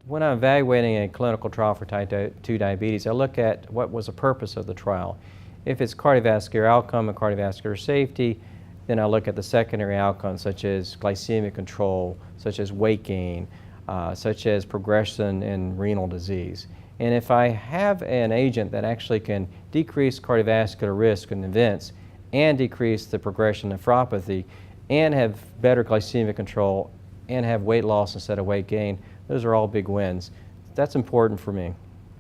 When I'm evaluating a clinical trial for type 2 diabetes, I look at what was the purpose of the trial. If it's cardiovascular outcome and cardiovascular safety, then I look at the secondary outcomes such as glycemic control, such as weight gain, such as progression in renal disease. And if I have an agent that actually can decrease cardiovascular risk and events and decrease the progression of nephropathy and have better glycemic control and have weight loss instead of weight gain, those are all big wins. That's important for me.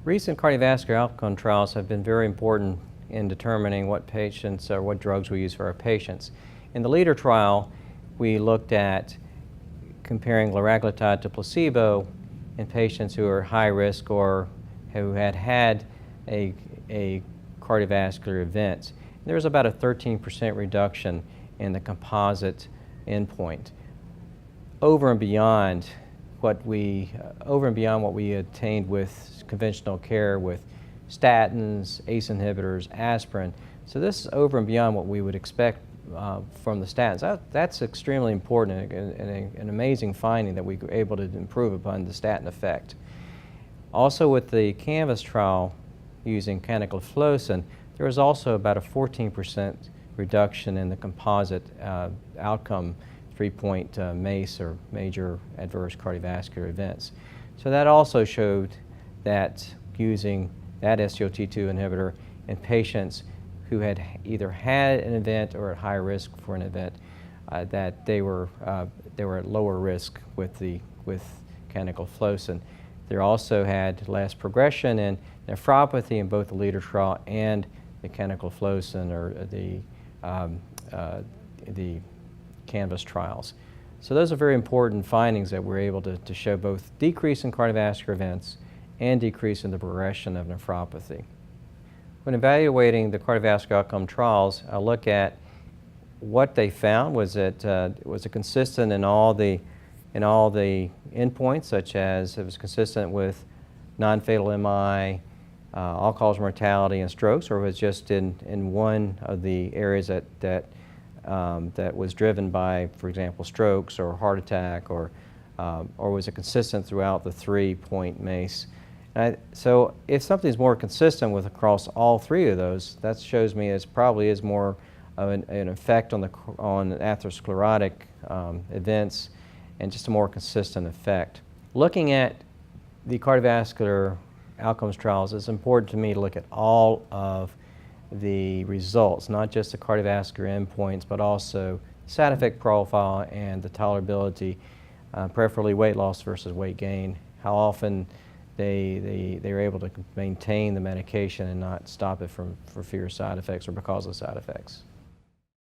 Recent cardiovascular outcome trials have been very important in determining what patients or what drugs we use for our patients. In the LEADER trial, we looked at comparing liraglutide to placebo in patients who are high risk or who had a cardiovascular event. There was about a 13% reduction in the composite endpoint over and beyond what we attained with conventional care with statins, ACE inhibitors, aspirin. So this is over and beyond what we would expect from the statins. That's extremely important and an amazing finding that we were able to improve upon the statin effect. Also with the CANVAS trial using canagliflozin, there was also about a 14% reduction in the composite outcome 3-point MACE or major adverse cardiovascular events. So that also showed that using that SGLT2 inhibitor in patients who had either had an event or at high risk for an event, that they were at lower risk with canagliflozin. They also had less progression in nephropathy in both the LEADER trial and the canagliflozin or the CANVAS trials. So those are very important findings that we're able to show both decrease in cardiovascular events and decrease in the progression of nephropathy. When evaluating the cardiovascular outcome trials, I look at what they found. Was it consistent in all the endpoints, such as it was consistent with non-fatal MI, all-cause mortality, and strokes, or was it just in one of the areas that was driven by, for example, strokes or heart attack, or was it consistent throughout the 3-point MACE? So if something is more consistent with across all three of those, that shows me it probably is more of an effect on atherosclerotic events and just a more consistent effect. Looking at the cardiovascular outcomes trials, it's important to me to look at all of the results, not just the cardiovascular endpoints, but also side effect profile and the tolerability, preferably weight loss versus weight gain, how often they are able to maintain the medication and not stop it for fear of side effects or because of side effects.